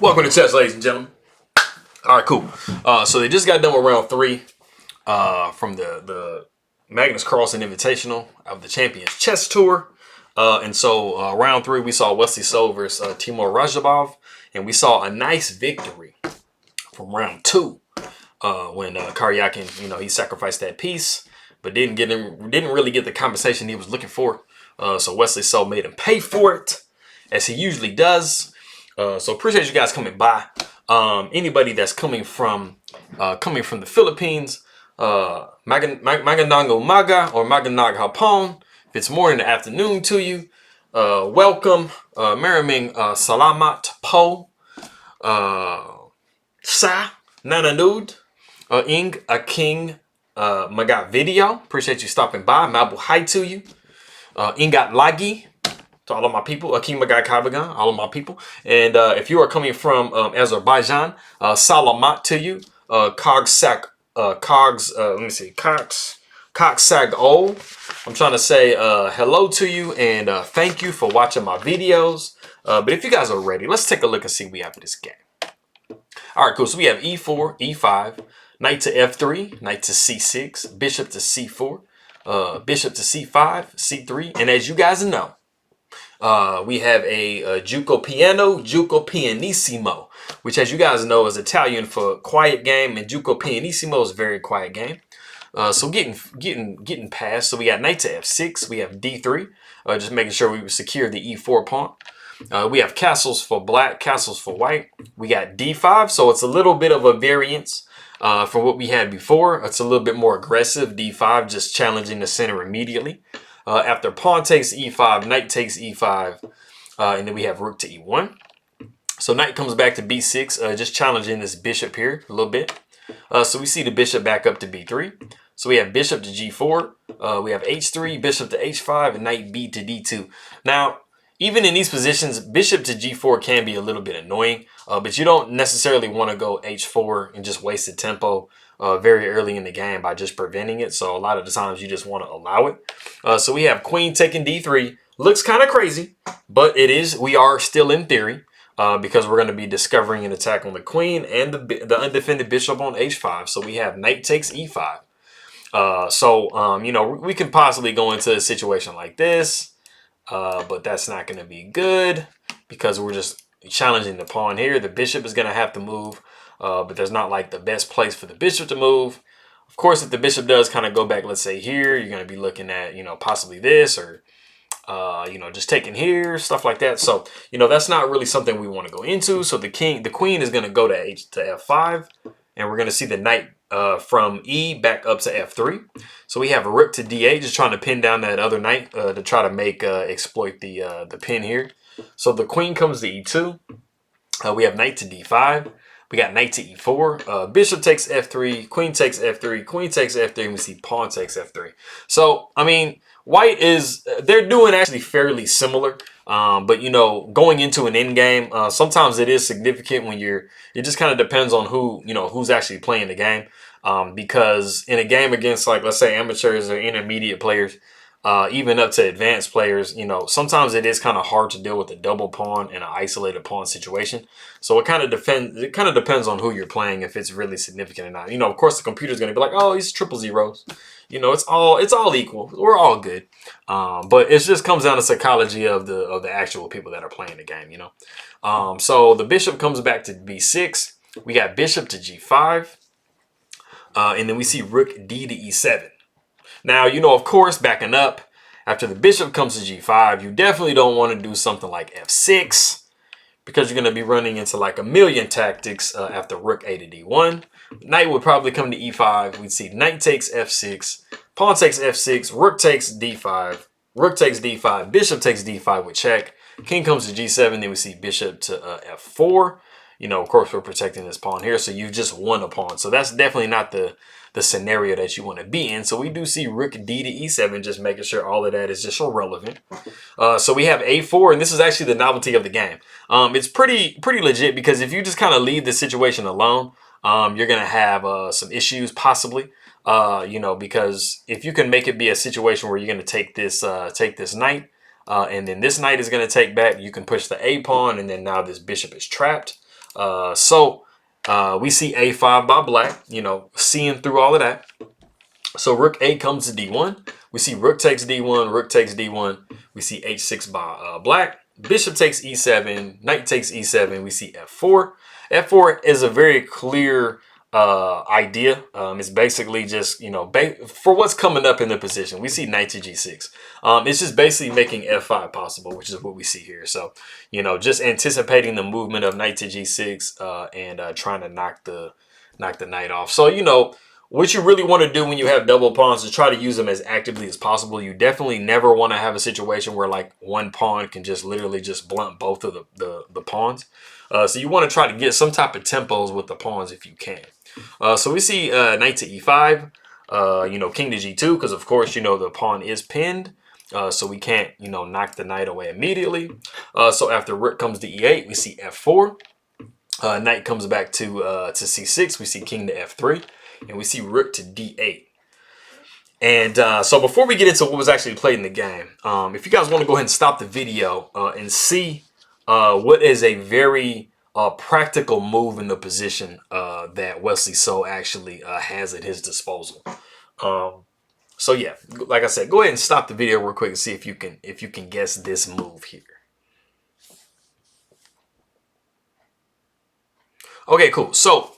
Welcome to chess, ladies and gentlemen. All right, cool. So they just got done with round 3 from the Magnus Carlsen Invitational of the Champions Chess Tour. And so round 3, we saw Wesley versus Teimour Radjabov, and we saw a nice victory from round 2 when Karyakin, he sacrificed that piece, but didn't really get the compensation he was looking for. So Wesley made him pay for it, as he usually does. So appreciate you guys coming by. Anybody that's coming from the Philippines, Magandang umaga or Magandang hapon. If it's morning or afternoon to you, welcome. Maraming salamat po sa nanonood ing aking mga video. Appreciate you stopping by. Mabuhay to you. Ingat lagi. To all of my people, Akim Magay Kabagan, all of my people. And if you are coming from Azerbaijan, salamat to you. Qxf3 Qxf3. I'm trying to say hello to you and thank you for watching my videos. But if you guys are ready, let's take a look and see what we have for this game. All right, cool. So we have E4, E5, knight to F3, knight to C6, bishop to C4, bishop to C5, C3. And as you guys know, we have a Giuoco Pianissimo, which, as you guys know, is Italian for quiet game, and Giuoco Pianissimo is a very quiet game. So getting past. So we got knight to F6. We have D3, just making sure we secure the E4 pawn. We have castles for black, castles for white. We got D5, so it's a little bit of a variance from what we had before. It's a little bit more aggressive. D5, just challenging the center immediately. After pawn takes E5, knight takes E5, and then we have rook to E1. So knight comes back to B6, just challenging this bishop here a little bit. So we see the bishop back up to B3. So we have bishop to G4, we have H3, bishop to H5, and knight B to D2. Now, even in these positions, bishop to G4 can be a little bit annoying, but you don't necessarily want to go H4 and just waste the tempo very early in the game by just preventing it. So a lot of the times you just want to allow it. So we have queen taking D3. Looks kind of crazy, but we are still in theory because we're going to be discovering an attack on the queen and the undefended bishop on H5. So we have knight takes E5. We can possibly go into a situation like this, but that's not going to be good because we're just challenging the pawn here. The bishop is going to have to move. But there's not like the best place for the bishop to move. Of course, if the bishop does kind of go back, let's say here, you're going to be looking at, possibly this or, just taking here, stuff like that. So, that's not really something we want to go into. So the queen is going to go to F5, and we're going to see the knight from E back up to F3. So we have a rook to D8, just trying to pin down that other knight to try to make exploit the pin here. So the queen comes to E2. We have knight to D5. We got knight to E4, bishop takes F3, queen takes F3, queen takes F3, and we see pawn takes F3. So, I mean, white they're doing actually fairly similar. But, going into an end game, sometimes it is significant when it just kind of depends on who's actually playing the game. Because in a game against, like, let's say amateurs or intermediate players, even up to advanced players, sometimes it is kind of hard to deal with a double pawn in an isolated pawn situation. So it kind of depends on who you're playing, if it's really significant or not. Of course, the computer's going to be like, oh, he's triple zeros. It's all equal. We're all good. But it just comes down to psychology of the actual people that are playing the game. So the bishop comes back to B6. We got bishop to G5, and then we see rook D to E7. Now, of course, backing up, after the bishop comes to G5, you definitely don't want to do something like F6 because you're going to be running into like a million tactics after rook A to D1. Knight would probably come to E5. We'd see knight takes F6, pawn takes F6, rook takes D5, rook takes D5, bishop takes D5 with check. King comes to G7, then we see bishop to F4. Of course, we're protecting this pawn here, so you've just won a pawn. So that's definitely not the scenario that you want to be in. So we do see rook D to E7, just making sure all of that is just irrelevant. So we have A4, and this is actually the novelty of the game. It's pretty legit because if you just kind of leave the situation alone, you're going to have some issues possibly. Because if you can make it be a situation where you're going to take this knight, and then this knight is going to take back, you can push the A pawn, and then now this bishop is trapped. We see A5 by black, you know, seeing through all of that. So rook 8 comes to D1. We see rook takes D1, rook takes D1. We see H6 by black. Bishop takes E7, knight takes E7. We see F4. F4 is a very clear idea. It's basically just, you know, for what's coming up in the position. We see knight to G6. It's just basically making F5 possible, which is what we see here. So, you know, just anticipating the movement of knight to G6 and trying to knock the knight off. So, you know, what you really want to do when you have double pawns is try to use them as actively as possible. You definitely never want to have a situation where like one pawn can just literally just blunt both of the pawns. So you want to try to get some type of tempos with the pawns if you can. So we see knight to E5, you know, king to G2, because of course, you know, the pawn is pinned. So we can't, you know, knock the knight away immediately. So after rook comes to E8, we see F4. Knight comes back to C6. We see king to F3. And we see rook to D8. And so before we get into what was actually played in the game, if you guys want to go ahead and stop the video and see what is a very practical move in the position that Wesley So actually has at his disposal. So yeah, like I said, go ahead and stop the video real quick and see if you can guess this move here. Okay, cool. So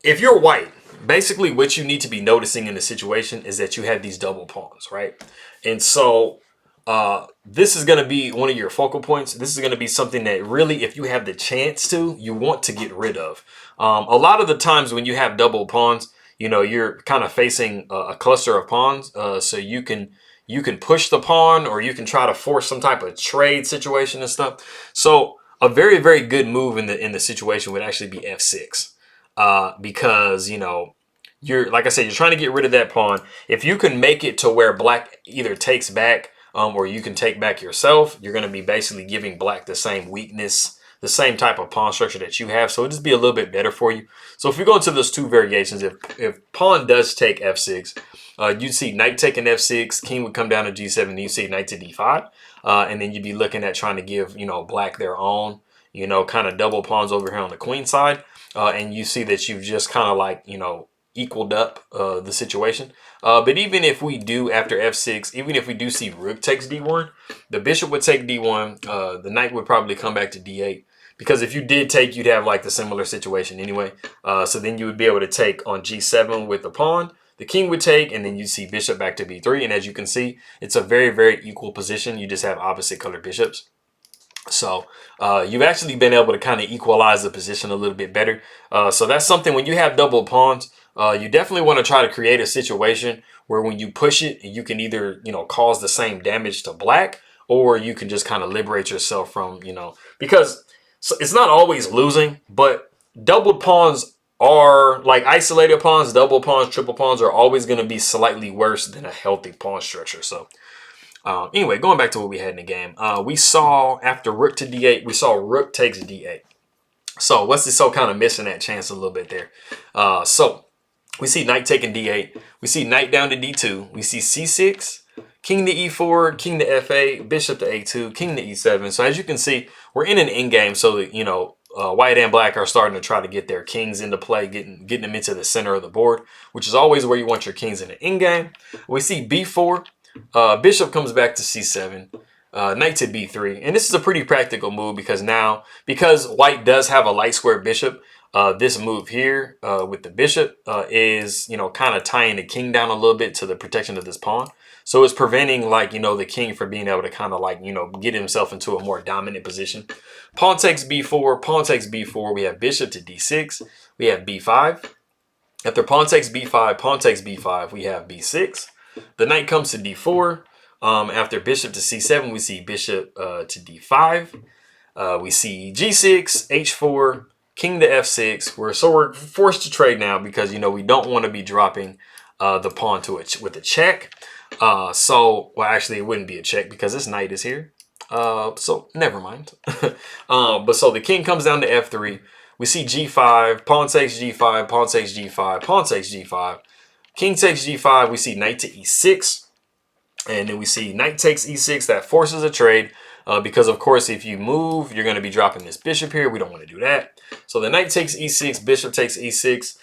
if you're white, basically what you need to be noticing in the situation is that you have these double pawns, right? And so this is going to be one of your focal points. This is going to be something that really, if you have the chance to, you want to get rid of. A lot of the times when you have double pawns, you know, you're kind of facing a cluster of pawns. So you can push the pawn, or you can try to force some type of trade situation and stuff. So a very, very good move in the situation would actually be F6. Because, you know, you're, like I said, you're trying to get rid of that pawn. If you can make it to where black either takes back or you can take back yourself, you're going to be basically giving black the same weakness, the same type of pawn structure that you have. So it'll just be a little bit better for you. So if we go into those two variations, if pawn does take F6, you'd see knight taking F6, king would come down to G7, and you see knight to D5. And then you'd be looking at trying to give, you know, black their own, you know, kind of double pawns over here on the queen side. And you see that you've just kind of like, you know, equaled up the situation. But even if we do, after F6, even if we do see rook takes D1, the bishop would take D1, the knight would probably come back to D8. Because if you did take, you'd have like the similar situation anyway. So then you would be able to take on G7 with the pawn. The king would take, and then you see bishop back to B3. And as you can see, it's a very, very equal position. You just have opposite colored bishops. So you've actually been able to kind of equalize the position a little bit better. So that's something, when you have double pawns, you definitely want to try to create a situation where when you push it, you can either, you know, cause the same damage to black, or you can just kind of liberate yourself from, you know, because it's not always losing, but double pawns are like isolated pawns, double pawns, triple pawns are always going to be slightly worse than a healthy pawn structure. So anyway, going back to what we had in the game, we saw after rook to D8, we saw rook takes D8. So Wesley So kind of missing that chance a little bit there. So we see knight taking D8. We see knight down to D2. We see C6, king to E4, king to F8, bishop to A2, king to E7. So as you can see, we're in an endgame. So that, you know, white and black are starting to try to get their kings into play, getting them into the center of the board, which is always where you want your kings in the endgame. We see B4. Bishop comes back to C7, knight to B3. And this is a pretty practical move because now, because white does have a light square bishop, this move here with the bishop is, you know, kind of tying the king down a little bit to the protection of this pawn. So it's preventing, like, you know, the king from being able to kind of like, you know, get himself into a more dominant position. Pawn takes B4, pawn takes B4. We have bishop to D6. We have B5. After pawn takes B5, we have B6. The knight comes to D4. After bishop to C7, we see bishop to D5. We see G6, H4, king to F6. We're forced to trade now because, you know, we don't want to be dropping the pawn to it with a check. Well, actually, it wouldn't be a check because this knight is here. So never mind. But so the king comes down to F3. We see G5, pawn takes G5, pawn takes G5, pawn takes G5. King takes G5, we see knight to E6. And then we see knight takes E6, that forces a trade. because of course if you move, you're going to be dropping this bishop here. We don't want to do that. So the knight takes e6, bishop takes e6,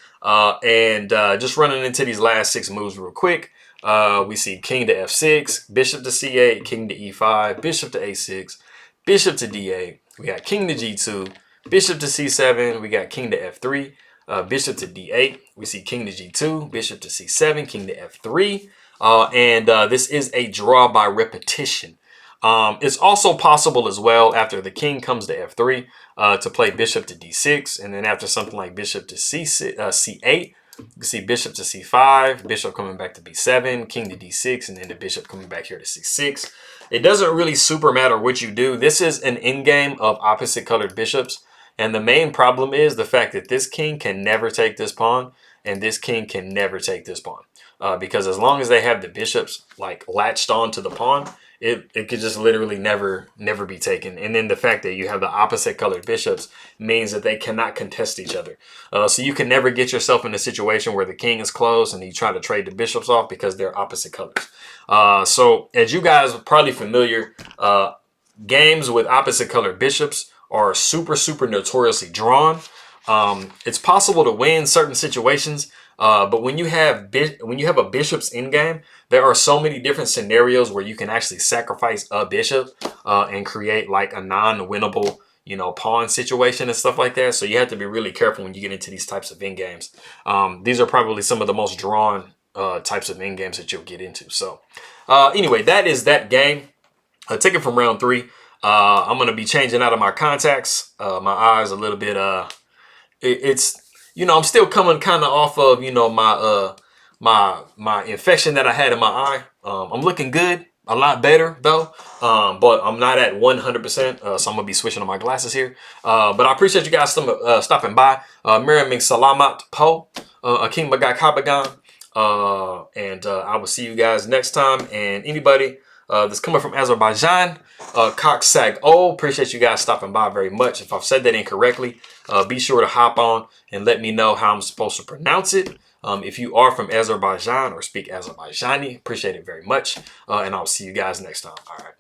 and just running into these last 6 moves real quick. We see king to f6, bishop to c8, king to e5, bishop to a6, bishop to d8. We got king to g2, bishop to c7. We got king to f3, bishop to d8. We see king to g2, bishop to c7, king to f3. And this is a draw by repetition. It's also possible as well after the king comes to f3 to play bishop to d6, and then after something like bishop to c8, you can see bishop to c5, bishop coming back to b7, king to d6, and then the bishop coming back here to c6. It doesn't really super matter what you do. This is an endgame of opposite colored bishops, and the main problem is the fact that this king can never take this pawn, and this king can never take this pawn. Because as long as they have the bishops like latched on to the pawn, it could just literally never be taken. And then the fact that you have the opposite colored bishops means that they cannot contest each other. So you can never get yourself in a situation where the king is close and you try to trade the bishops off because they're opposite colors. So as you guys are probably familiar, games with opposite colored bishops are super notoriously drawn. It's possible to win certain situations, but when you have a bishop's endgame, there are so many different scenarios where you can actually sacrifice a bishop and create like a non-winnable, pawn situation and stuff like that. So you have to be really careful when you get into these types of endgames. These are probably some of the most drawn types of endgames that you'll get into. So anyway, that is that game. Take it from round 3. I'm going to be changing out of my contacts. My eyes a little bit, it's, I'm still coming kind of off of, my infection that I had in my eye. I'm looking good, a lot better though, but I'm not at 100%, so I'm gonna be switching on my glasses here. But I appreciate you guys stopping by. Miraming Salamat Po, Aking Bagay Kabagan, and I will see you guys next time. And anybody that's coming from Azerbaijan, Qxf3, appreciate you guys stopping by very much. If I've said that incorrectly, be sure to hop on and let me know how I'm supposed to pronounce it. If you are from Azerbaijan or speak Azerbaijani, appreciate it very much. And I'll see you guys next time. All right.